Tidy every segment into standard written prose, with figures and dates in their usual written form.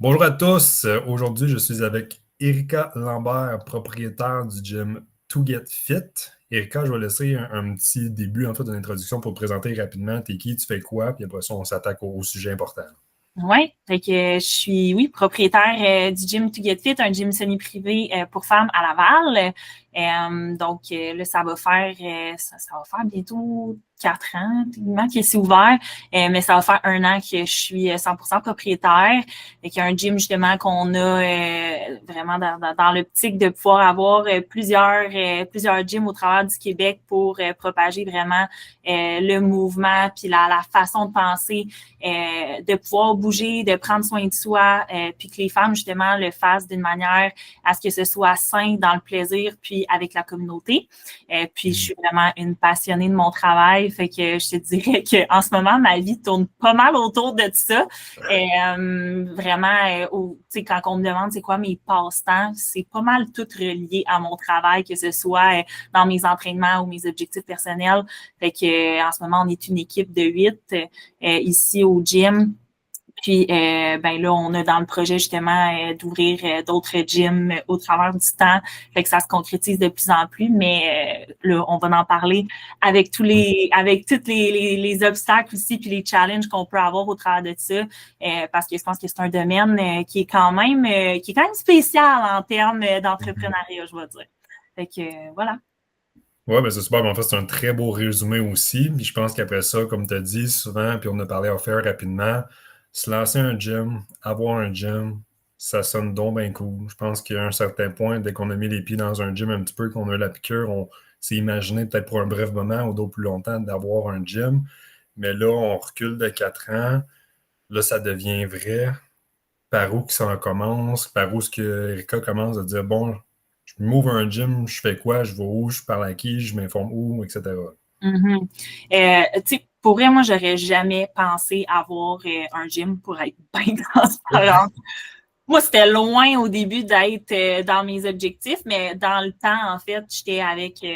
Bonjour à tous. Aujourd'hui, je suis avec Erika Lambert, propriétaire du gym To Get Fit. Erika, je vais laisser un petit début, en fait, d'une introduction pour te présenter rapidement. T'es qui, tu fais quoi, puis après ça, on s'attaque au sujet important. Oui, fait que je suis, oui, propriétaire du gym To Get Fit, un gym semi-privé pour femmes à Laval. Là, ça va faire bientôt 4 ans, techniquement, que c'est ouvert, mais ça va faire 1 an que je suis 100% propriétaire. Fait qu'il y a un gym, justement, qu'on a vraiment dans l'optique de pouvoir avoir plusieurs gyms au travers du Québec pour propager vraiment le mouvement puis la façon de penser, de pouvoir bouger, de prendre soin de soi, puis que les femmes, justement, le fassent d'une manière à ce que ce soit sain, dans le plaisir, puis avec la communauté. Puis je suis vraiment une passionnée de mon travail, fait que je te dirais qu'en ce moment, ma vie tourne pas mal autour de ça. Vraiment, tu sais, quand on me demande c'est quoi mes passe-temps, c'est pas mal tout relié à mon travail, que ce soit dans mes entraînements ou mes objectifs personnels. Fait que en ce moment, on est une équipe de 8 ici au gym. Puis, ben là, on a dans le projet justement d'ouvrir d'autres gyms au travers du temps. Fait que ça se concrétise de plus en plus, mais là, on va en parler avec tous les obstacles aussi, puis les challenges qu'on peut avoir au travers de ça, parce que je pense que c'est un domaine qui est quand même spécial en termes d'entrepreneuriat, je vais dire. Fait que voilà. Ouais, ben c'est super. Ben, en fait, c'est un très beau résumé aussi. Puis je pense qu'après ça, comme tu as dit souvent, puis on a parlé à faire rapidement, se lancer un gym, avoir un gym, ça sonne donc bien cool. Je pense qu'à un certain point, dès qu'on a mis les pieds dans un gym un petit peu, qu'on a eu la piqûre, on s'est imaginé peut-être pour un bref moment ou d'autres plus longtemps d'avoir un gym. Mais là, on recule de 4 ans. Là, ça devient vrai. Par où que ça commence? Par où est-ce que Erika commence à dire, bon, je m'ouvre un gym, je fais quoi, je vais où, je parle à qui, je m'informe où, etc. Mhm. Tu sais, pour vrai, moi, j'aurais jamais pensé avoir un gym pour être bien transparente. Moi, c'était loin au début d'être dans mes objectifs, mais dans le temps, en fait, j'étais avec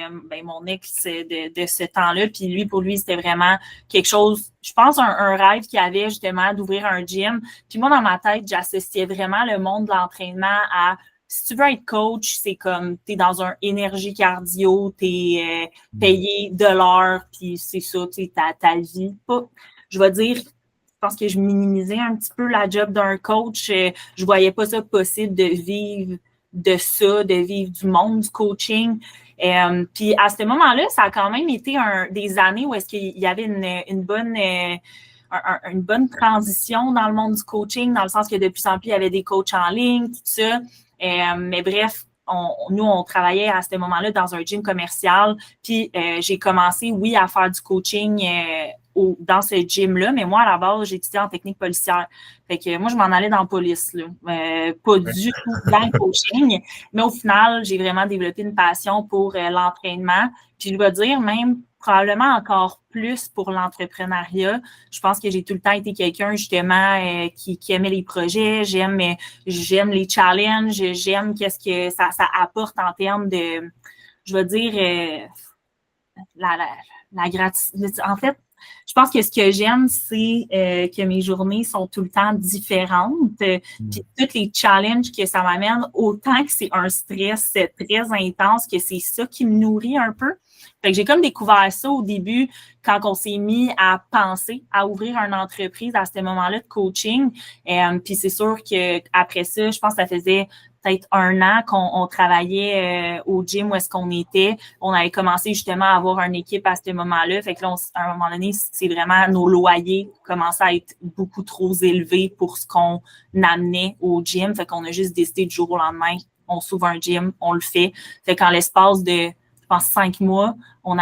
mon ex de ce temps-là. Puis lui, pour lui, c'était vraiment quelque chose, je pense, un rêve qu'il avait justement d'ouvrir un gym. Puis moi, dans ma tête, j'associais vraiment le monde de l'entraînement à si tu veux être coach, c'est comme t'es dans un énergie cardio, t'es payé de l'heure, puis c'est ça, tu sais, ta vie. Pas, je vais dire, je pense que je minimisais un petit peu la job d'un coach. Je voyais pas ça possible de vivre de ça, de vivre du monde du coaching. Puis à ce moment-là, ça a quand même été des années où est-ce qu'il y avait une bonne transition dans le monde du coaching, dans le sens que de plus en plus, il y avait des coachs en ligne, tout ça. Mais bref, nous, on travaillait à ce moment-là dans un gym commercial. Puis j'ai commencé, oui, à faire du coaching dans ce gym-là, mais moi, à la base, j'étudiais en technique policière. Fait que moi, je m'en allais dans la police, là. Pas du tout dans le coaching. Mais au final, j'ai vraiment développé une passion pour l'entraînement. Puis je vais dire même probablement encore plus pour l'entrepreneuriat. Je pense que j'ai tout le temps été quelqu'un justement qui aimait les projets, j'aime les challenges, j'aime qu'est-ce que ça apporte en termes de, je vais dire, la, la, la gratitude. En fait, je pense que ce que j'aime, c'est que mes journées sont tout le temps différentes. Puis tous les challenges que ça m'amène, autant que c'est un stress très intense, que c'est ça qui me nourrit un peu. Fait que j'ai comme découvert ça au début quand on s'est mis à penser à ouvrir une entreprise à ce moment-là de coaching. Puis c'est sûr que après ça, je pense que ça faisait peut-être 1 an qu'on travaillait au gym où est-ce qu'on était. On avait commencé justement à avoir une équipe à ce moment-là. Fait que là, à un moment donné, c'est vraiment nos loyers commençaient à être beaucoup trop élevés pour ce qu'on amenait au gym. Fait qu'on a juste décidé du jour au lendemain, on s'ouvre un gym, on le fait. Fait qu'en l'espace de, je pense, 5 mois, on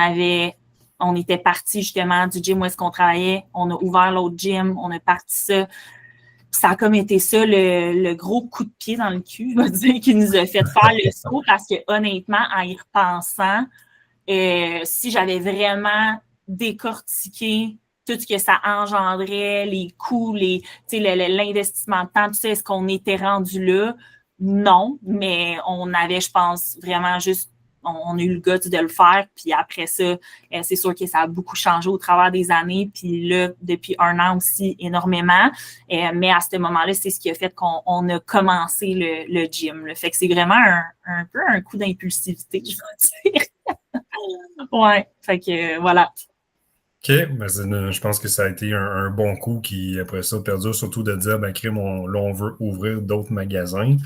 était parti justement du gym où est-ce qu'on travaillait. On a ouvert l'autre gym, on a parti ça. Ça a comme été ça le gros coup de pied dans le cul, je vais dire, qui nous a fait faire le saut parce que honnêtement, en y repensant, si j'avais vraiment décortiqué tout ce que ça engendrait, les coûts, l'investissement de temps, tu sais, est-ce qu'on était rendu là? Non, mais on avait, je pense, vraiment juste on a eu le guts de le faire. Puis après ça, c'est sûr que ça a beaucoup changé au travers des années. Puis là, depuis 1 an aussi, énormément. Mais à ce moment-là, c'est ce qui a fait qu'on a commencé le gym. Là. Fait que c'est vraiment un peu un coup d'impulsivité, je veux dire. Ouais, fait que voilà. OK, ben je pense que ça a été un bon coup qui, après ça, perdure, surtout de dire, ben, crime, là, on veut ouvrir d'autres magasins.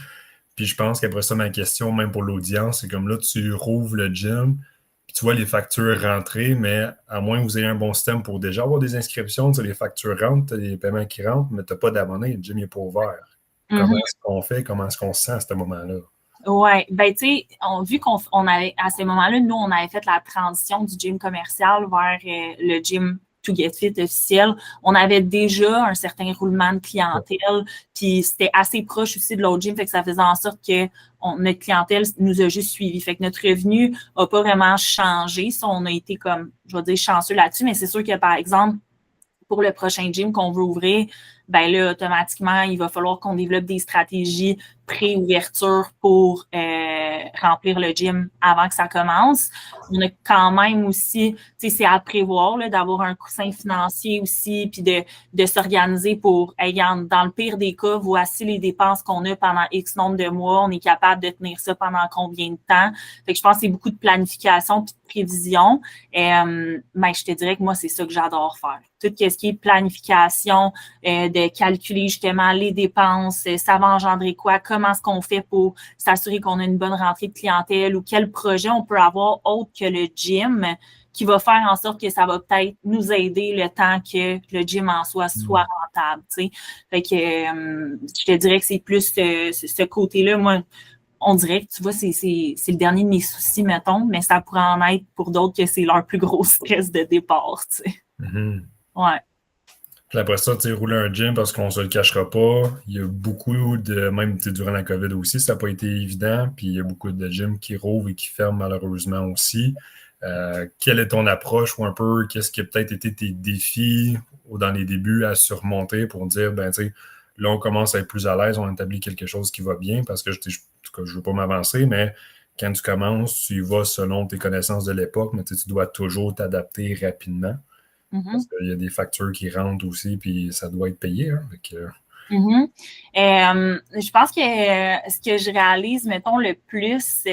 Puis je pense qu'après ça, ma question, même pour l'audience, c'est comme là, tu rouvres le gym, puis tu vois les factures rentrer, mais à moins que vous ayez un bon système pour déjà avoir des inscriptions, tu sais, les factures rentrent, tu as les paiements qui rentrent, mais tu n'as pas d'abonnés, le gym n'est pas ouvert. Comment est-ce qu'on fait? Comment est-ce qu'on se sent à ce moment-là? Ouais, ben tu sais, vu qu'on avait à ce moment-là, nous on avait fait la transition du gym commercial vers le gym To Get Fit officiel. On avait déjà un certain roulement de clientèle, puis c'était assez proche aussi de l'autre gym, fait que ça faisait en sorte que notre clientèle nous a juste suivis. Fait que notre revenu a pas vraiment changé. Ça, on a été comme, je vais dire, chanceux là-dessus, mais c'est sûr que par exemple, pour le prochain gym qu'on veut ouvrir, ben là, automatiquement, il va falloir qu'on développe des stratégies pré-ouverture pour remplir le gym avant que ça commence. On a quand même aussi, tu sais, c'est à prévoir là, d'avoir un coussin financier aussi, puis de s'organiser pour, dans le pire des cas, voici les dépenses qu'on a pendant X nombre de mois, on est capable de tenir ça pendant combien de temps. Fait que je pense que c'est beaucoup de planification puis de prévision. Mais je te dirais que moi, c'est ça que j'adore faire. Tout ce qui est planification, de calculer justement les dépenses, ça va engendrer quoi, comment est-ce qu'on fait pour s'assurer qu'on a une bonne rentrée de clientèle ou quel projet on peut avoir autre que le gym qui va faire en sorte que ça va peut-être nous aider le temps que le gym en soi soit rentable, tu sais. Fait que je te dirais que c'est plus ce côté-là. Moi, on dirait que, tu vois, c'est le dernier de mes soucis, mettons, mais ça pourrait en être pour d'autres que c'est leur plus gros stress de départ, tu sais. Ouais. Puis après ça, tu sais, rouler un gym parce qu'on ne se le cachera pas. Il y a beaucoup de, même durant la COVID aussi, ça n'a pas été évident. Puis il y a beaucoup de gyms qui rouvrent et qui ferment malheureusement aussi. Quelle est ton approche ou un peu qu'est-ce qui a peut-être été tes défis dans les débuts à surmonter pour dire, ben, tu sais, là, on commence à être plus à l'aise, on établit quelque chose qui va bien parce que en tout cas, je ne veux pas m'avancer, mais quand tu commences, tu y vas selon tes connaissances de l'époque, mais tu dois toujours t'adapter rapidement. Parce qu'il y a des factures qui rentrent aussi, puis ça doit être payé. Hein, je pense que ce que je réalise, mettons, le plus,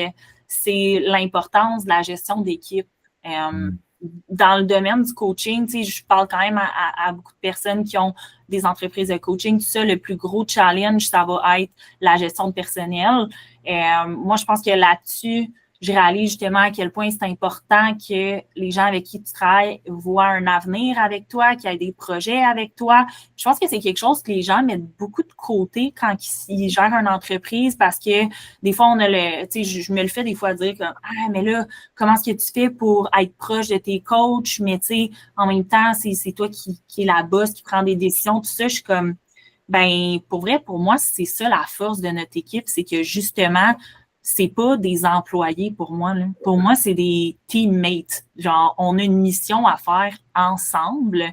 c'est l'importance de la gestion d'équipe. Dans le domaine du coaching, tu sais, je parle quand même à beaucoup de personnes qui ont des entreprises de coaching. Tout ça, le plus gros challenge, ça va être la gestion de personnel. Moi, je pense que là-dessus, je réalise justement à quel point c'est important que les gens avec qui tu travailles voient un avenir avec toi, qu'il y ait des projets avec toi. Je pense que c'est quelque chose que les gens mettent beaucoup de côté quand ils gèrent une entreprise parce que des fois, on a tu sais, je me le fais des fois dire comme, ah, mais là, comment est-ce que tu fais pour être proche de tes coachs? Mais tu sais, en même temps, c'est toi qui est la boss, qui prend des décisions, tout ça. Je suis comme, ben, pour vrai, pour moi, c'est ça la force de notre équipe, c'est que justement, c'est pas des employés pour moi. Là. Pour moi, c'est des teammates. Genre, on a une mission à faire ensemble.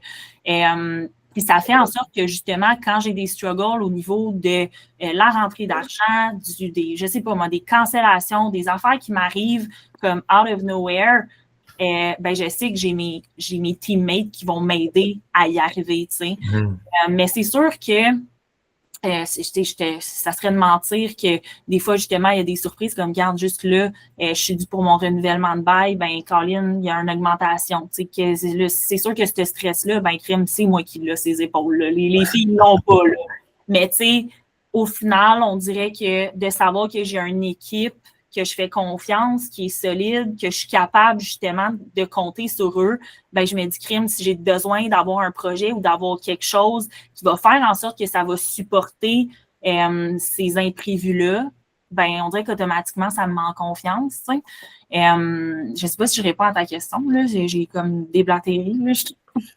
Puis ça fait en sorte que justement, quand j'ai des struggles au niveau de la rentrée d'argent, je sais pas moi, des cancellations, des affaires qui m'arrivent comme out of nowhere, ben je sais que j'ai mes teammates qui vont m'aider à y arriver, tu sais. Mais c'est sûr que ça serait de mentir que des fois, justement, il y a des surprises comme, regarde, juste là, je suis due pour mon renouvellement de bail, ben, Colin, il y a une augmentation. Tu sais, c'est sûr que ce stress-là, ben, crime, c'est moi qui l'ai, ces épaules-là. Les filles ne l'ont pas, là. Mais, tu sais, au final, on dirait que de savoir que j'ai une équipe que je fais confiance, qui est solide, que je suis capable justement de compter sur eux, ben je me dis, crime, si j'ai besoin d'avoir un projet ou d'avoir quelque chose qui va faire en sorte que ça va supporter ces imprévus-là, ben on dirait qu'automatiquement, ça me met en confiance. Tu sais. Je sais pas si je réponds à ta question, là. J'ai comme déblatéré. Là.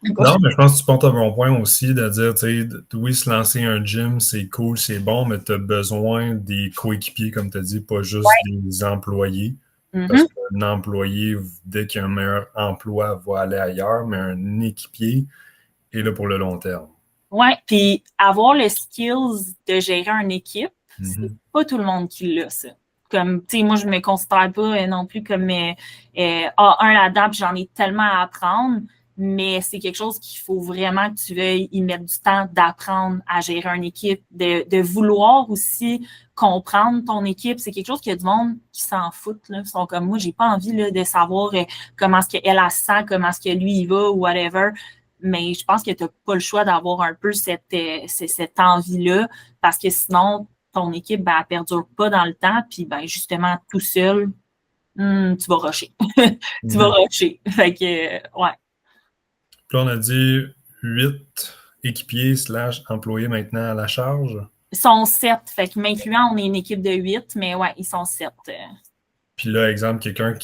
Non, mais je pense que tu portes un bon point aussi de dire, tu sais, oui, se lancer un gym, c'est cool, c'est bon, mais tu as besoin des coéquipiers, comme tu as dit, pas juste des employés. Parce qu'un employé, dès qu'il y a un meilleur emploi, va aller ailleurs, mais un équipier est là pour le long terme. Oui, puis avoir le skills de gérer une équipe, c'est pas tout le monde qui l'a, ça. Comme, tu sais, moi, je me considère pas non plus comme A1 là-dedans, puis j'en ai tellement à apprendre, mais c'est quelque chose qu'il faut vraiment que tu veuilles y mettre du temps d'apprendre à gérer une équipe, de vouloir aussi comprendre ton équipe. C'est quelque chose qu'il y a du monde qui s'en foutent, là. Ils sont comme moi, j'ai pas envie là, de savoir comment est-ce qu'elle a sent, comment est-ce que lui il va ou whatever. Mais je pense que tu n'as pas le choix d'avoir un peu cette envie-là, parce que sinon, ton équipe, ben, elle perdure pas dans le temps, puis ben, justement, tout seul, tu vas rusher. Tu vas rusher. Fait que, ouais. Puis là, on a dit 8 équipiers / employés maintenant à la charge. Ils sont 7. Fait que m'incluant, on est une équipe de 8, mais ouais, ils sont 7. Puis là, exemple, quelqu'un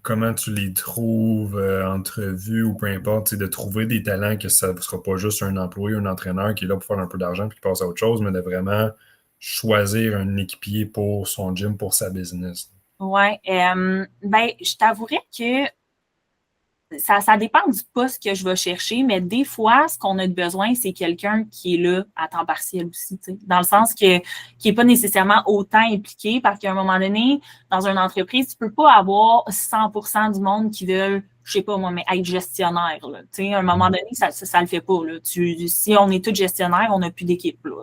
comment tu les trouves, entrevue ou peu importe, c'est de trouver des talents que ça ne sera pas juste un employé, un entraîneur qui est là pour faire un peu d'argent puis qui passe à autre chose, mais de vraiment choisir un équipier pour son gym, pour sa business. Ouais. Ben, je t'avouerais que ça dépend du poste que je vais chercher, mais des fois, ce qu'on a de besoin, c'est quelqu'un qui est là à temps partiel aussi, tu sais, dans le sens qui est pas nécessairement autant impliqué, parce qu'à un moment donné, dans une entreprise, tu peux pas avoir 100% du monde qui veulent, je sais pas moi, mais être gestionnaire, là. Tu sais, à un moment donné, ça le fait pas, là. Si on est tous gestionnaires, on n'a plus d'équipe, là.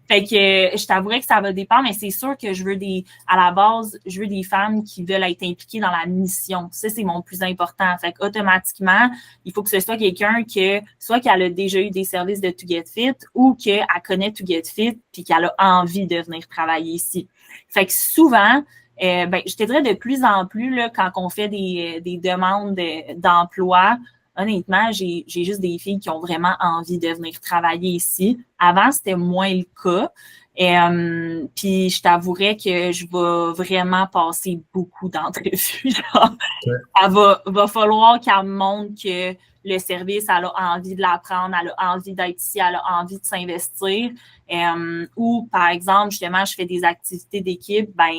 Fait que je t'avouerais que ça va dépendre, mais c'est sûr que à la base, je veux des femmes qui veulent être impliquées dans la mission. Ça, c'est mon plus important. Fait qu'automatiquement, il faut que ce soit quelqu'un soit qu'elle a déjà eu des services de To Get Fit ou qu'elle connaît To Get Fit puis qu'elle a envie de venir travailler ici. Fait que souvent, je te dirais de plus en plus, là, quand on fait des demandes d'emploi, honnêtement, j'ai juste des filles qui ont vraiment envie de venir travailler ici. Avant, c'était moins le cas. Puis je t'avouerais que je vais vraiment passer beaucoup d'entrevues. Va falloir qu'elle me montre que le service, elle a envie de l'apprendre, elle a envie d'être ici, elle a envie de s'investir. Ou, par exemple, justement, je fais des activités d'équipe, ben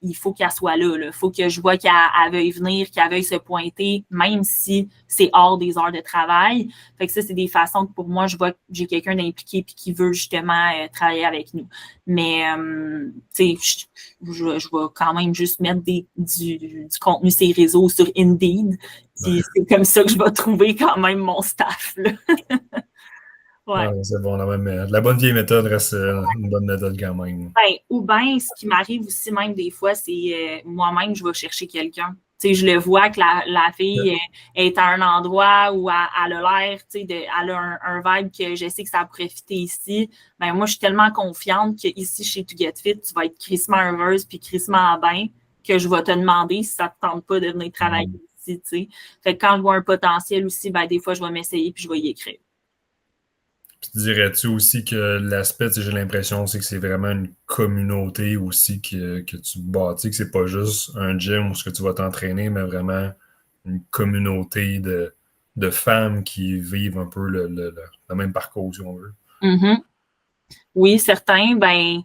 il faut qu'elle soit là. Il faut que je vois qu'elle veuille venir, qu'elle veuille se pointer, même si c'est hors des heures de travail. Fait que ça, c'est des façons que pour moi, je vois que j'ai quelqu'un d'impliqué puis qui veut justement travailler avec nous. Mais, tu sais, je vais quand même juste mettre du contenu sur les réseaux, sur Indeed. Puis c'est comme ça que je vais trouver quand même mon staff, là. Ouais. C'est bon, la bonne vieille méthode reste une bonne méthode quand même. Ben, ou bien, ce qui m'arrive aussi même des fois, c'est moi-même, je vais chercher quelqu'un. Tu sais, je le vois que la fille est à un endroit où elle a l'air, tu sais, elle a un vibe que je sais que ça pourrait fitter ici. Ben, moi, je suis tellement confiante qu'ici, chez To Get Fit, tu vas être crissement heureuse puis crissement bien que je vais te demander si ça te tente pas de venir travailler ici, tu sais. Fait que quand je vois un potentiel aussi, ben, des fois, je vais m'essayer puis je vais y écrire. Puis dirais-tu aussi que l'aspect, j'ai l'impression, c'est que c'est vraiment une communauté aussi que tu bâtis, que c'est pas juste un gym où ce que tu vas t'entraîner, mais vraiment une communauté de femmes qui vivent un peu le même parcours, si on veut. Mm-hmm. Oui, certains, ben,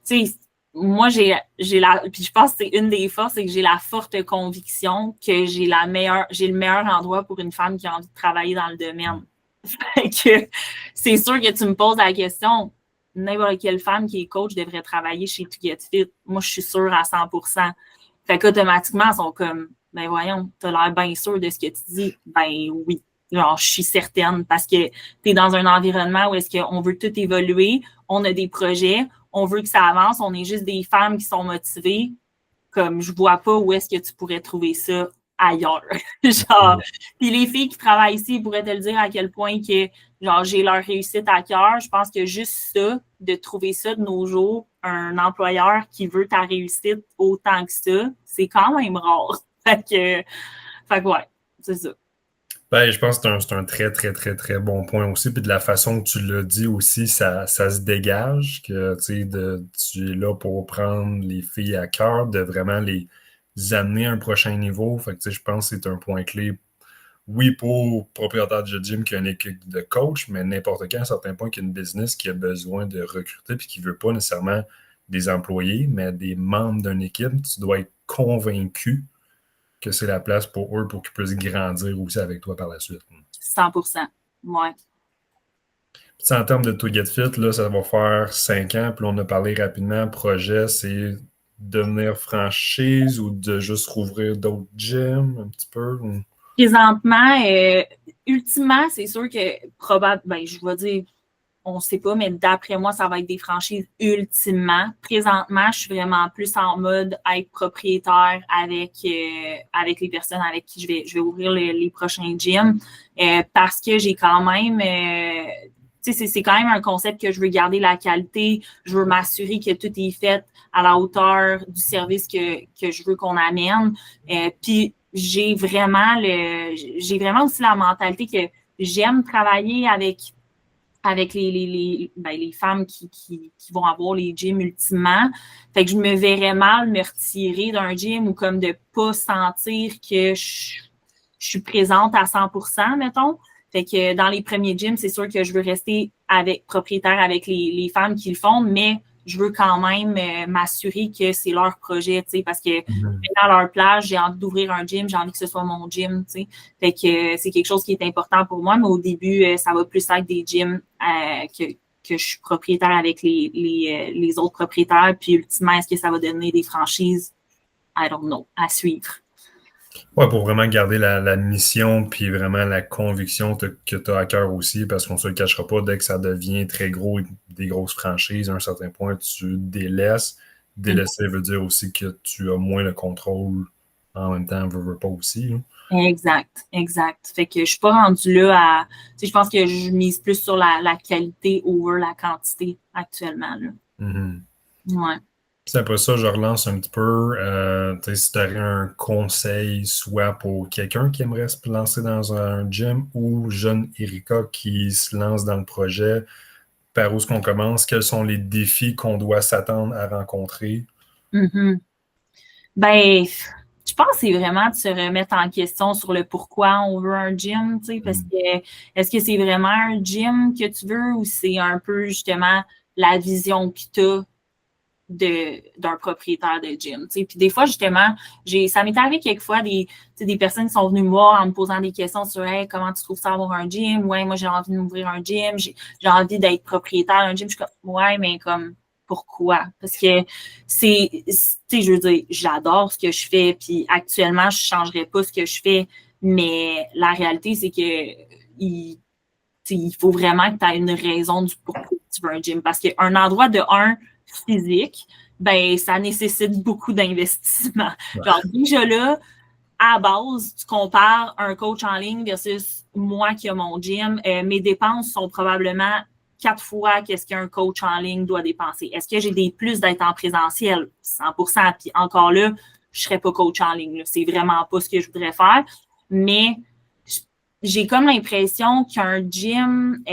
tu sais, moi, puis je pense que c'est une des forces, c'est que j'ai la forte conviction que j'ai le meilleur endroit pour une femme qui a envie de travailler dans le domaine. Fait que c'est sûr que tu me poses la question, n'importe quelle femme qui est coach devrait travailler chez To Get Fit. Moi, je suis sûre à 100%. Fait qu'automatiquement, elles sont comme, ben voyons, t'as l'air bien sûr de ce que tu dis. Ben oui. Genre, je suis certaine parce que tu es dans un environnement où est-ce qu'on veut tout évoluer, on a des projets, on veut que ça avance, on est juste des femmes qui sont motivées. Comme je vois pas où est-ce que tu pourrais trouver ça ailleurs. Genre, puis les filles qui travaillent ici pourraient te le dire à quel point que genre j'ai leur réussite à cœur. Je pense que juste ça, de trouver ça de nos jours, un employeur qui veut ta réussite autant que ça, c'est quand même rare. Fait que ouais, c'est ça. Ben, je pense que c'est un très, très, très, très bon point aussi. Puis de la façon que tu l'as dit aussi, ça se dégage que tu es là pour prendre les filles à cœur, de vraiment les amener à un prochain niveau. Fait que je pense que c'est un point clé. Oui, pour propriétaire de gym qui a une équipe de coach, mais n'importe quand, à un certain point, qu'il y a une business qui a besoin de recruter puis qui ne veut pas nécessairement des employés, mais des membres d'une équipe, tu dois être convaincu que c'est la place pour eux pour qu'ils puissent grandir aussi avec toi par la suite. 100%. Ouais. Puis, en termes de To Get Fit, là, ça va faire 5 ans. Puis on a parlé rapidement. Projet, c'est devenir franchise ou de juste rouvrir d'autres gyms un petit peu? Ou... Présentement, ultimement, c'est sûr que probablement, je vais dire, on ne sait pas, mais d'après moi, ça va être des franchises ultimement. Présentement, je suis vraiment plus en mode être propriétaire avec les personnes avec qui je vais ouvrir les prochains gyms parce que j'ai quand même c'est quand même un concept que je veux garder la qualité, je veux m'assurer que tout est fait à la hauteur du service que je veux qu'on amène. Puis j'ai vraiment aussi la mentalité que j'aime travailler avec les femmes qui vont avoir les gyms ultimement. Fait que je me verrais mal me retirer d'un gym ou comme de pas sentir que je suis présente à 100%, mettons. Fait que dans les premiers gyms, c'est sûr que je veux rester propriétaire avec les femmes qui le font, mais je veux quand même m'assurer que c'est leur projet, tu sais, parce que dans leur plage, j'ai envie d'ouvrir un gym, j'ai envie que ce soit mon gym, tu sais. Fait que c'est quelque chose qui est important pour moi, mais au début, ça va plus être des gyms que je suis propriétaire avec les autres propriétaires, puis ultimement, est-ce que ça va donner des franchises? I don't know, à suivre. Ouais, pour vraiment garder la mission puis vraiment la conviction que tu as à cœur aussi, parce qu'on ne se le cachera pas, dès que ça devient très gros, des grosses franchises, à un certain point, tu délaisses. Délaisser veut dire aussi que tu as moins le contrôle en même temps, veux pas aussi. Hein. Exact. Fait que je suis pas rendue là à... Tu sais, je pense que je mise plus sur la qualité over la quantité actuellement. Là. Mm-hmm. Ouais. Puis après ça, je relance un petit peu. Si tu aurais un conseil, soit pour quelqu'un qui aimerait se lancer dans un gym ou jeune Erika qui se lance dans le projet, par où est-ce qu'on commence? Quels sont les défis qu'on doit s'attendre à rencontrer? Mm-hmm. Ben, je pense que c'est vraiment de se remettre en question sur le pourquoi on veut un gym, tu sais, parce que est-ce que c'est vraiment un gym que tu veux ou c'est un peu justement la vision que tu as d'un propriétaire de gym. Tu sais. Puis des fois, justement, ça m'est arrivé quelquefois des personnes qui sont venues me voir en me posant des questions sur hey, comment tu trouves ça avoir un gym? Ouais, moi j'ai envie d'ouvrir un gym, j'ai envie d'être propriétaire d'un gym. Je suis comme ouais, mais comme pourquoi? Parce que tu sais, je veux dire, j'adore ce que je fais, puis actuellement, je ne changerais pas ce que je fais, mais la réalité, c'est que il faut vraiment que tu aies une raison du pourquoi tu veux un gym. Parce qu'un endroit de physique, ben ça nécessite beaucoup d'investissement. Genre, déjà là, à base, tu compares un coach en ligne versus moi qui a mon gym, mes dépenses sont probablement 4 fois qu'est-ce qu'un coach en ligne doit dépenser. Est-ce que j'ai des plus d'être en présentiel? 100%. Puis encore là, je ne serais pas coach en ligne. C'est vraiment pas ce que je voudrais faire. Mais j'ai comme l'impression qu'un gym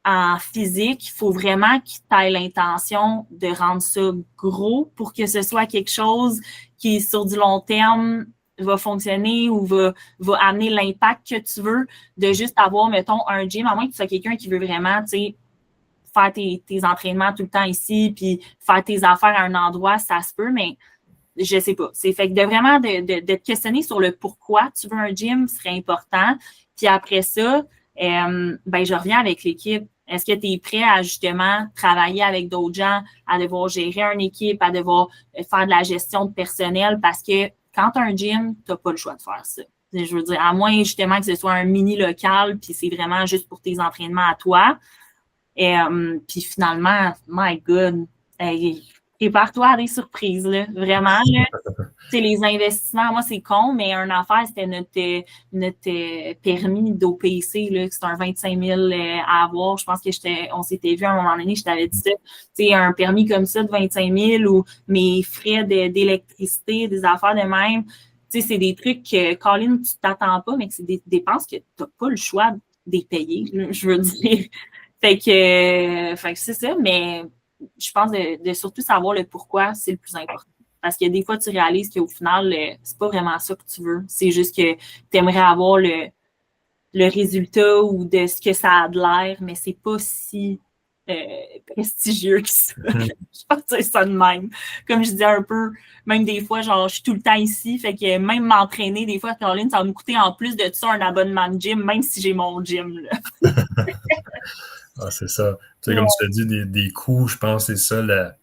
en physique, il faut vraiment que tu aies l'intention de rendre ça gros pour que ce soit quelque chose qui, sur du long terme, va fonctionner ou va amener l'impact que tu veux, de juste avoir, mettons, un gym, à moins que tu sois quelqu'un qui veut vraiment, tu sais, faire tes entraînements tout le temps ici, puis faire tes affaires à un endroit, ça se peut, mais je sais pas. C'est fait que de vraiment de te questionner sur le pourquoi tu veux un gym serait important. Puis après ça, ben je reviens avec l'équipe. Est-ce que tu es prêt à justement travailler avec d'autres gens, à devoir gérer une équipe, à devoir faire de la gestion de personnel? Parce que quand tu as un gym, tu n'as pas le choix de faire ça. Je veux dire, à moins justement que ce soit un mini local, puis c'est vraiment juste pour tes entraînements à toi. Puis finalement, my God, prépare-toi à des surprises, là. Vraiment, là. Les investissements, moi, c'est con, mais une affaire, c'était notre permis d'OPC, là, c'est un 25 000 à avoir. Je pense que on s'était vu à un moment donné, je t'avais dit ça. T'sais, un permis comme ça de 25 000 ou mes frais d'électricité, des affaires de même. C'est des trucs que, Colin, tu t'attends pas, mais que c'est des dépenses que tu n'as pas le choix de payer, je veux dire. Fait que c'est ça, mais je pense de surtout savoir le pourquoi, c'est le plus important. Parce que des fois, tu réalises qu'au final, c'est pas vraiment ça que tu veux. C'est juste que tu aimerais avoir le résultat ou de ce que ça a de l'air, mais c'est pas si prestigieux que ça. Je pense que c'est ça de même. Comme je disais un peu, même des fois, genre, je suis tout le temps ici, fait que même m'entraîner, des fois, Caroline, ça va me coûter en plus de ça un abonnement de gym, même si j'ai mon gym, là. Ah, c'est ça. Tu sais, comme tu l'as dit, des coûts, je pense que c'est ça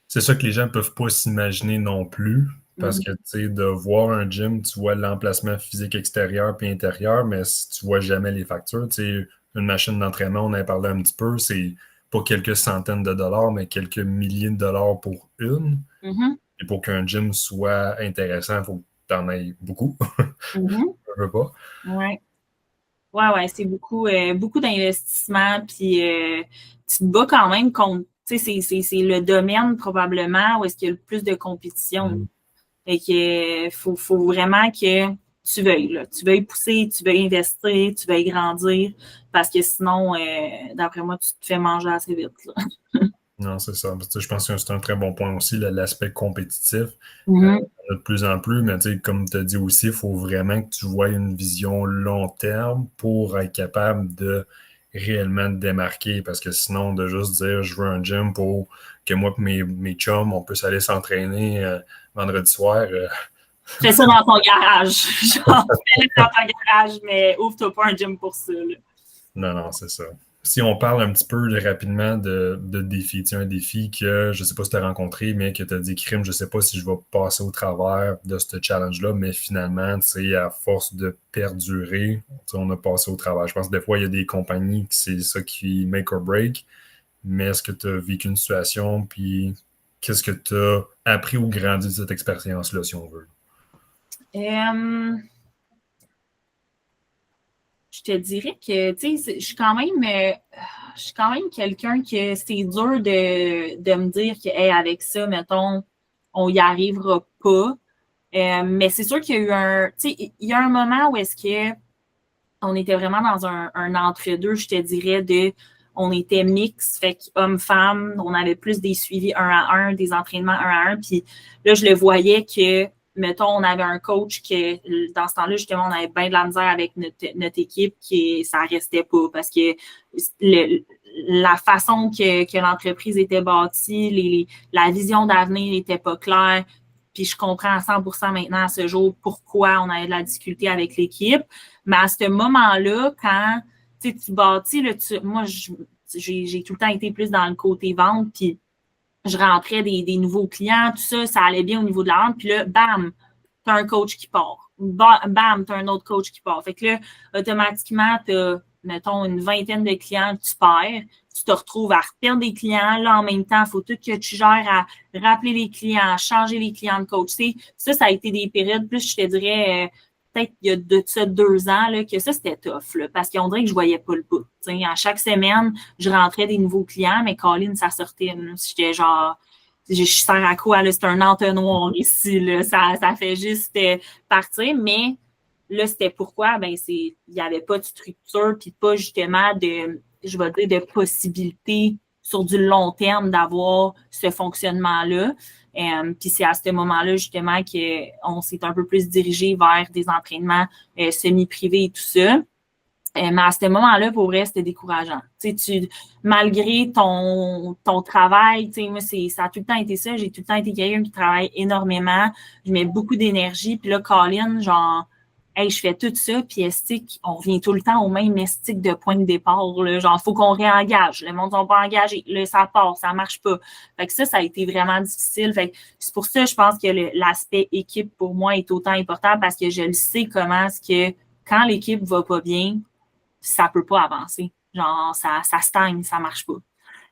c'est ça que les gens ne peuvent pas s'imaginer non plus. Parce que, Mhm. tu sais, de voir un gym, tu vois l'emplacement physique extérieur puis intérieur, mais si tu vois jamais les factures, tu sais, une machine d'entraînement, on en a parlé un petit peu, c'est pas quelques centaines de dollars, mais quelques milliers de dollars pour une. Mhm. Et pour qu'un gym soit intéressant, il faut que tu en aies beaucoup. Mhm. Je veux pas. Ouais. Ouais, c'est beaucoup d'investissement, puis tu te bats quand même contre, tu sais, c'est le domaine probablement où est-ce qu'il y a le plus de compétition. Mm. Fait que faut vraiment que tu veuilles, là. Tu veuilles pousser, tu veuilles investir, tu veuilles grandir, parce que sinon, d'après moi, tu te fais manger assez vite, là. Non, c'est ça. Tu sais, je pense que c'est un très bon point aussi, l'aspect compétitif. Mhm. Il y en a de plus en plus, mais tu sais, comme tu as dit aussi, il faut vraiment que tu vois une vision long terme pour être capable de réellement te démarquer. Parce que sinon, de juste dire je veux un gym pour que moi et mes chums, on puisse aller s'entraîner vendredi soir. Fais ça dans ton garage. Genre, fais-le dans ton garage, mais ouvre-toi pas un gym pour ça, là. Non, non, c'est ça. Si on parle un petit peu rapidement de défis, tu sais, un défi que je ne sais pas si tu as rencontré, mais que tu as dit crime, je ne sais pas si je vais passer au travers de ce challenge-là, mais finalement, tu sais, à force de perdurer, tu sais, on a passé au travers. Je pense que des fois, il y a des compagnies qui c'est ça qui make or break, mais est-ce que tu as vécu une situation, puis qu'est-ce que tu as appris ou grandi de cette expérience-là, si on veut? Euh, je te dirais que, tu sais, je suis quand même quelqu'un que c'est dur de me dire que, hey, avec ça, mettons, on y arrivera pas. Mais c'est sûr qu'il y a eu tu sais, il y a un moment où est-ce que on était vraiment dans un entre-deux, je te dirais, on était mix, fait qu'homme-femme, on avait plus des suivis un à un, des entraînements un à un, puis là, je le voyais que, mettons, on avait un coach que, dans ce temps-là, justement, on avait bien de la misère avec notre équipe, qui ça restait pas, parce que la façon que l'entreprise était bâtie, la vision d'avenir n'était pas claire, puis je comprends à 100% maintenant, à ce jour, pourquoi on avait de la difficulté avec l'équipe. Mais à ce moment-là, quand tu bâtis, là, moi, j'ai tout le temps été plus dans le côté vente, puis je rentrais des nouveaux clients, tout ça, ça allait bien au niveau de la vente, puis là, bam, tu as un coach qui part. Bam, tu as un autre coach qui part. Fait que là, automatiquement, tu as, mettons, une vingtaine de clients que tu perds. Tu te retrouves à reperdre des clients. Là, en même temps, il faut tout que tu gères à rappeler les clients, à changer les clients de coach. Ça a été des périodes, plus je te dirais, peut-être il y a de ça 2 ans, là, que ça, c'était tough, là, parce qu'on dirait que je voyais pas le bout. T'sais. À chaque semaine, je rentrais des nouveaux clients, mais Colin, ça sortait. J'étais genre, je sers à quoi, là? C'est un entonnoir ici, là. Ça fait juste partir, mais là, c'était pourquoi? Ben, il n'y avait pas de structure, puis pas justement je vais dire, de possibilité sur du long terme d'avoir ce fonctionnement-là. Puis c'est à ce moment-là, justement, qu'on s'est un peu plus dirigé vers des entraînements semi-privés et tout ça. Mais à ce moment-là, pour vrai, c'était décourageant. Malgré ton travail, moi, ça a tout le temps été ça. J'ai tout le temps été quelqu'un qui travaille énormément. Je mets beaucoup d'énergie. Puis là, Colin, genre, hey, je fais tout ça, puis estique, on revient tout le temps au même estique de point de départ. Là. Genre, faut qu'on réengage. Le monde ne sont pas engagés. Là, ça part, ça marche pas. Fait que ça a été vraiment difficile. Fait que c'est pour ça, je pense que l'aspect équipe, pour moi, est autant important parce que je le sais comment est-ce que quand l'équipe va pas bien, ça peut pas avancer. Genre, ça stagne, ça marche pas.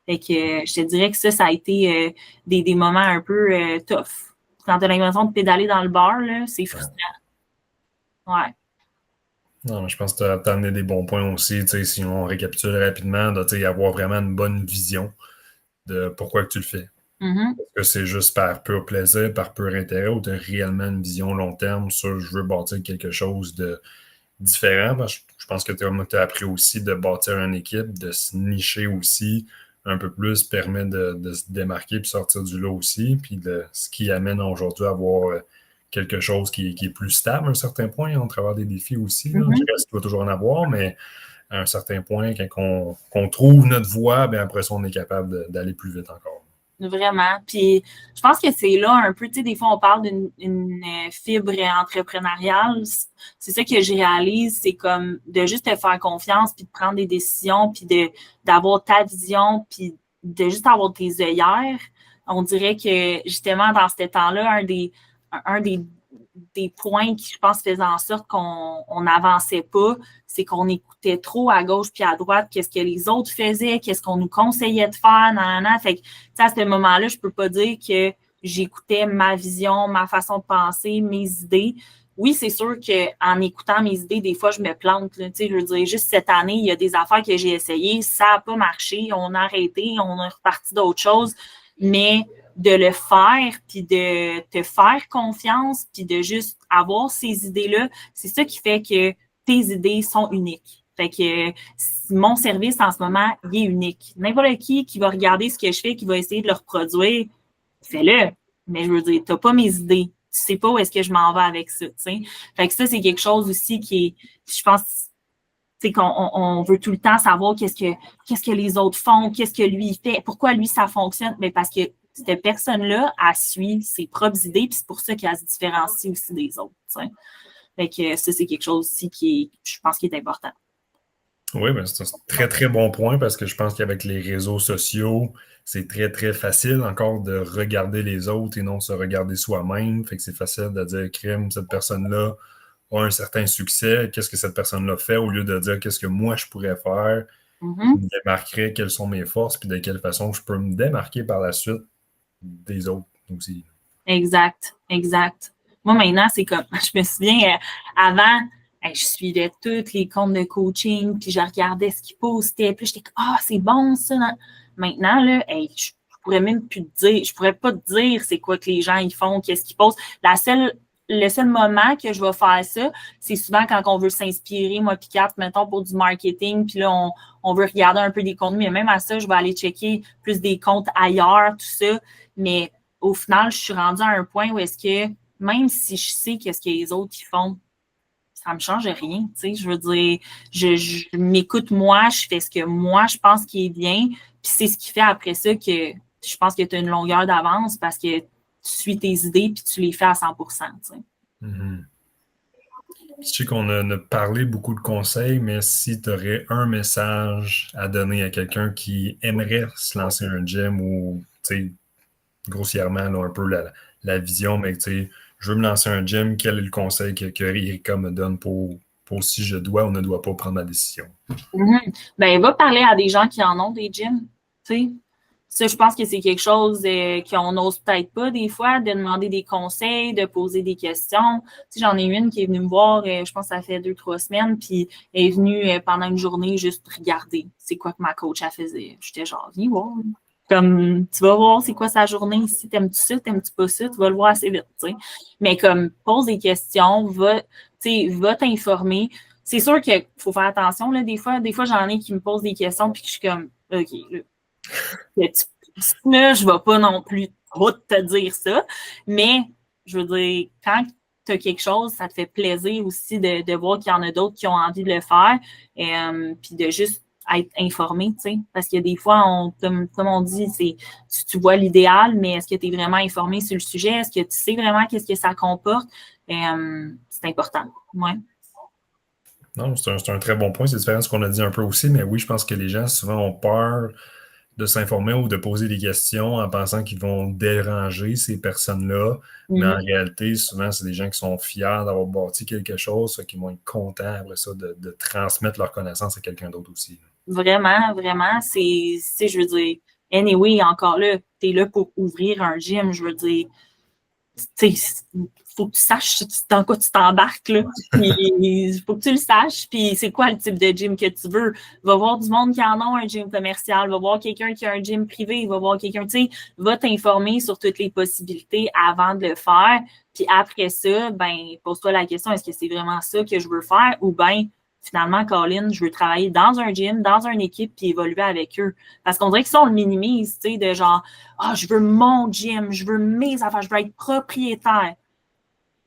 Fait que je te dirais que ça a été des moments un peu tough. Quand tu as l'impression de pédaler dans le bar, là, c'est frustrant. Ouais. Non, mais je pense que tu as amené des bons points aussi. Tu sais, si on récapitule rapidement, il doit y avoir vraiment une bonne vision de pourquoi que tu le fais. Mm-hmm. Est-ce que c'est juste par pur plaisir, par pur intérêt, ou tu as réellement une vision long terme sur je veux bâtir quelque chose de différent? Parce que je pense que tu as appris aussi de bâtir une équipe, de se nicher aussi un peu plus, permet de se démarquer puis sortir du lot aussi. Puis ce qui amène aujourd'hui à avoir quelque chose qui est plus stable à un certain point, on travers des défis aussi. Là. Je Mm-hmm. reste qu'il va toujours en avoir, mais à un certain point, quand on trouve notre voie, bien après ça, on est capable d'aller plus vite encore. Vraiment. Puis je pense que c'est là un peu, tu sais, des fois on parle d'une fibre entrepreneuriale. C'est ça que je réalise, c'est comme de juste te faire confiance, puis de prendre des décisions, puis d'avoir ta vision, puis de juste avoir tes œillères. On dirait que, justement, dans ce temps-là, un des points qui, je pense, faisaient en sorte qu'on n'avançait pas, c'est qu'on écoutait trop à gauche puis à droite qu'est-ce que les autres faisaient, qu'est-ce qu'on nous conseillait de faire, nanana. Fait que, à ce moment-là, je peux pas dire que j'écoutais ma vision, ma façon de penser, mes idées. Oui, c'est sûr qu'en écoutant mes idées, des fois, je me plante. Là, je veux dire, juste cette année, il y a des affaires que j'ai essayées, ça n'a pas marché, on a arrêté, on a reparti d'autres choses, mais de le faire, puis de te faire confiance, puis de juste avoir ces idées-là, c'est ça qui fait que tes idées sont uniques. Fait que mon service en ce moment, il est unique. N'importe qui va regarder ce que je fais, qui va essayer de le reproduire, fais-le. Mais je veux dire, t'as pas mes idées. Tu sais pas où est-ce que je m'en vais avec ça, tu sais. Fait que ça, c'est quelque chose aussi qui est, je pense, tu sais, qu'on veut tout le temps savoir qu'est-ce que les autres font, qu'est-ce que lui fait, pourquoi lui ça fonctionne. Mais parce que cette personne-là, elle suit ses propres idées, puis c'est pour ça qu'elle se différencie aussi des autres, tu sais. Fait que ça, c'est quelque chose aussi je pense, qui est important. Oui, mais c'est un très, très bon point parce que je pense qu'avec les réseaux sociaux, c'est très, très facile encore de regarder les autres et non de se regarder soi-même. Fait que c'est facile de dire, crime, cette personne-là a un certain succès. Qu'est-ce que cette personne-là fait au lieu de dire qu'est-ce que moi je pourrais faire, qui me démarquerait, quelles sont mes forces, puis de quelle façon je peux me démarquer par la suite des autres aussi. Exact. Moi, maintenant, c'est comme, je me souviens, avant, je suivais tous les comptes de coaching, puis je regardais ce qu'ils postaient, puis j'étais comme, c'est bon, ça. Non? Maintenant, là, je pourrais même plus te dire, je pourrais pas te dire c'est quoi que les gens ils font, qu'est-ce qu'ils postent. Le seul moment que je vais faire ça, c'est souvent quand on veut s'inspirer, moi puis Kat, mettons, pour du marketing, puis là, on veut regarder un peu des contenus, mais même à ça, je vais aller checker plus des comptes ailleurs, tout ça, mais au final, je suis rendue à un point où est-ce que, même si je sais qu'est-ce que les autres ils font, ça me change rien, tu sais, je veux dire, je m'écoute moi, je fais ce que moi, je pense qui est bien, puis c'est ce qui fait après ça que je pense que tu as une longueur d'avance parce que tu suis tes idées puis tu les fais à 100%, tu sais. Mm-hmm. Je sais qu'on a parlé beaucoup de conseils, mais si tu aurais un message à donner à quelqu'un qui aimerait se lancer un gym ou, tu sais, grossièrement, là, un peu la vision, mais tu sais, je veux me lancer un gym, quel est le conseil que Erika me donne pour si je dois ou ne dois pas prendre ma décision? Ben, va parler à des gens qui en ont des gyms, tu sais. Ça, je pense que c'est quelque chose qu'on n'ose peut-être pas des fois, de demander des conseils, de poser des questions. Tu sais, j'en ai une qui est venue me voir, je pense que ça fait 2-3 semaines, puis elle est venue pendant une journée juste regarder c'est quoi que ma coach a faisait. J'étais genre, viens voir. Comme, tu vas voir c'est quoi sa journée, si t'aimes-tu ça, t'aimes-tu pas ça, tu vas le voir assez vite, tu sais. Mais comme, pose des questions, va t'informer. C'est sûr qu'il faut faire attention, là, des fois, j'en ai qui me posent des questions, puis que je suis comme, OK, là, je vais pas non plus trop te dire ça, mais je veux dire, quand tu as quelque chose, ça te fait plaisir aussi de voir qu'il y en a d'autres qui ont envie de le faire, puis de juste être informé, tu sais, parce que des fois, comme on dit, tu vois l'idéal, mais est-ce que tu es vraiment informé sur le sujet? Est-ce que tu sais vraiment qu'est-ce que ça comporte? C'est important, ouais. Non, c'est un très bon point. C'est différent de ce qu'on a dit un peu aussi, mais oui, je pense que les gens souvent ont peur de s'informer ou de poser des questions en pensant qu'ils vont déranger ces personnes-là. Mais en réalité, souvent, c'est des gens qui sont fiers d'avoir bâti quelque chose, qui vont être contents après ça de transmettre leur connaissance à quelqu'un d'autre aussi. Vraiment, vraiment, je veux dire, anyway, encore là, tu es là pour ouvrir un gym, je veux dire, tu sais, faut que tu saches dans quoi tu t'embarques, là. Il faut que tu le saches, puis c'est quoi le type de gym que tu veux. Va voir du monde qui en a un gym commercial, va voir quelqu'un qui a un gym privé, va voir quelqu'un, tu sais, va t'informer sur toutes les possibilités avant de le faire, puis après ça, ben, pose-toi la question, est-ce que c'est vraiment ça que je veux faire, ou ben, finalement, Colin, je veux travailler dans un gym, dans une équipe, puis évoluer avec eux. Parce qu'on dirait que ça, on le minimise, tu sais, de genre, je veux mon gym, je veux mes affaires, je veux être propriétaire.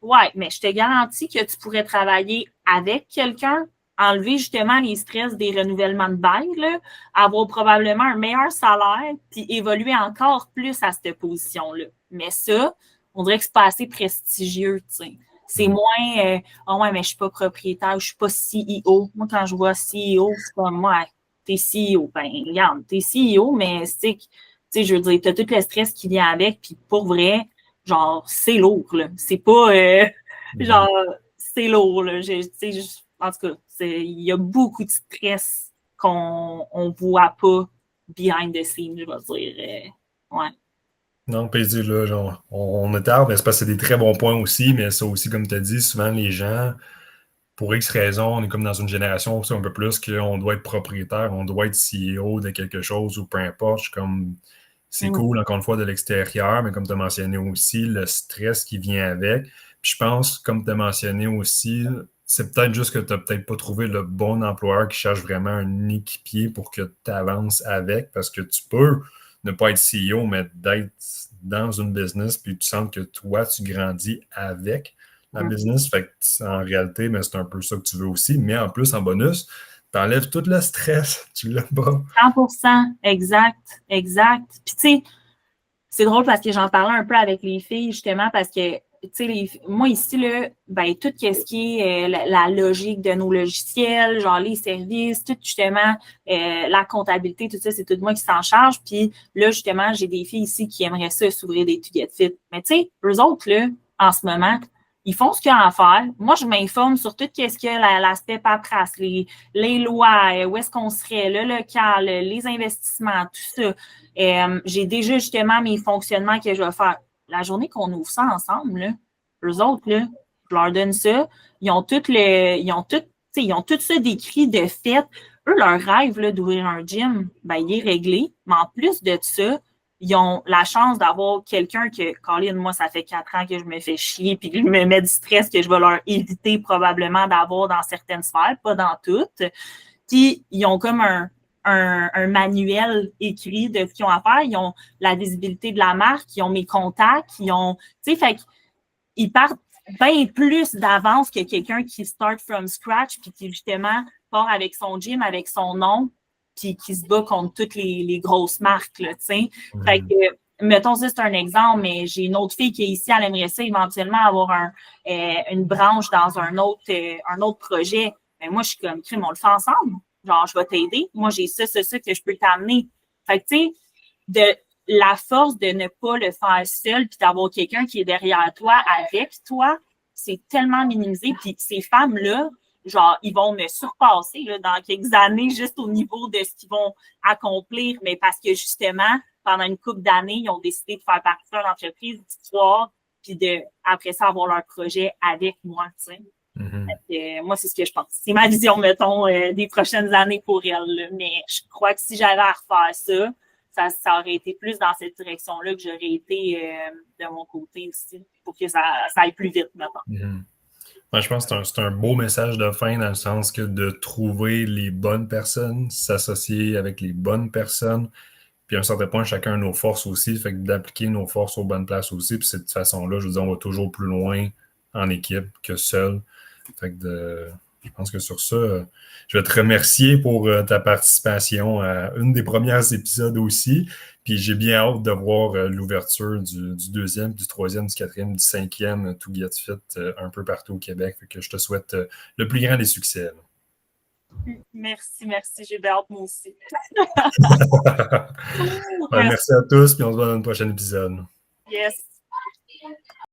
Ouais, mais je te garantis que tu pourrais travailler avec quelqu'un, enlever justement les stress des renouvellements de bail, là, avoir probablement un meilleur salaire, puis évoluer encore plus à cette position-là. Mais ça, on dirait que c'est pas assez prestigieux, tu sais. C'est moins, ouais, mais je suis pas propriétaire, je suis pas CEO. Moi, quand je vois CEO, c'est comme, ouais, t'es CEO. Ben, regarde, t'es CEO, mais tu sais, je veux dire, t'as tout le stress qui vient avec, puis pour vrai, genre, c'est lourd, là. C'est pas, genre, c'est lourd, là. En tout cas, il y a beaucoup de stress qu'on voit pas behind the scenes, je vais dire. Ouais. Non, puis là, genre, on est tard, mais c'est parce que c'est des très bons points aussi, mais ça aussi, comme tu as dit, souvent les gens, pour X raisons, on est comme dans une génération aussi un peu plus qu'on doit être propriétaire, on doit être CEO de quelque chose ou peu importe. C'est cool, encore une fois, de l'extérieur, mais comme tu as mentionné aussi, le stress qui vient avec. Puis je pense, comme tu as mentionné aussi, c'est peut-être juste que tu n'as peut-être pas trouvé le bon employeur qui cherche vraiment un équipier pour que tu avances avec, parce que tu peux ne pas être CEO, mais d'être dans une business, puis tu sens que toi, tu grandis avec la business. Fait que en réalité, mais c'est un peu ça que tu veux aussi. Mais en plus, en bonus, tu enlèves tout le stress. Tu l'as pas. 100%, exact. Puis tu sais, c'est drôle parce que j'en parlais un peu avec les filles, justement, parce que, tu sais, moi ici, là, ben, tout ce qui est la logique de nos logiciels, genre les services, tout justement, la comptabilité, tout ça, c'est tout moi qui s'en charge. Puis là, justement, j'ai des filles ici qui aimeraient ça s'ouvrir des To Get Fit. Mais tu sais, eux autres, là, en ce moment, ils font ce qu'il y a à faire. Moi, je m'informe sur tout ce qu'il y a, l'aspect paperasse, les lois, où est-ce qu'on serait, le local, les investissements, tout ça. J'ai déjà justement mes fonctionnements que je vais faire. La journée qu'on ouvre ça ensemble, là, eux autres, là, je leur donne ça. Ils ont tout ça décrit de fait. Eux, leur rêve là, d'ouvrir un gym, ben, il est réglé. Mais en plus de ça, ils ont la chance d'avoir quelqu'un que, Colin, moi, ça fait 4 ans que je me fais chier puis que je me mets du stress que je vais leur éviter probablement d'avoir dans certaines sphères, pas dans toutes. Puis, ils ont comme un manuel écrit de ce qu'ils ont à faire. Ils ont la visibilité de la marque, ils ont mes contacts, ils ont, tu sais, fait qu'ils partent bien plus d'avance que quelqu'un qui start from scratch puis qui, justement, part avec son gym, avec son nom, puis qui se bat contre toutes les grosses marques, là, tu sais. Fait que, mettons, ça, c'est un exemple, mais j'ai une autre fille qui est ici, elle aimerait ça éventuellement avoir une branche dans un autre projet. Mais moi, je suis comme, crime, on le fait ensemble. Genre, je vais t'aider. Moi, j'ai ça que je peux t'amener. Fait que, tu sais, de la force de ne pas le faire seul puis d'avoir quelqu'un qui est derrière toi, avec toi, c'est tellement minimisé. Puis ces femmes-là, genre, ils vont me surpasser là, dans quelques années juste au niveau de ce qu'ils vont accomplir, mais parce que justement, pendant une couple d'années, ils ont décidé de faire partie d'une entreprise d'histoire puis de, après ça, avoir leur projet avec moi, tu sais. Moi, c'est ce que je pense. C'est ma vision, mettons, des prochaines années pour elle. Là. Mais je crois que si j'avais à refaire ça aurait été plus dans cette direction-là que j'aurais été de mon côté aussi, pour que ça aille plus vite, mettons. Moi, je pense que c'est un beau message de fin dans le sens que de trouver les bonnes personnes, s'associer avec les bonnes personnes, puis à un certain point, chacun a nos forces aussi, fait que d'appliquer nos forces aux bonnes places aussi, puis de cette façon-là, je veux dire, on va toujours plus loin en équipe que seul. Fait que je pense que sur ça, je vais te remercier pour ta participation à une des premières épisodes aussi. Puis j'ai bien hâte de voir l'ouverture du deuxième, du troisième, du quatrième, du cinquième To Get Fit un peu partout au Québec. Fait que je te souhaite le plus grand des succès. Merci. J'ai bien hâte, moi aussi. Merci à tous, puis on se voit dans le prochain épisode. Yes.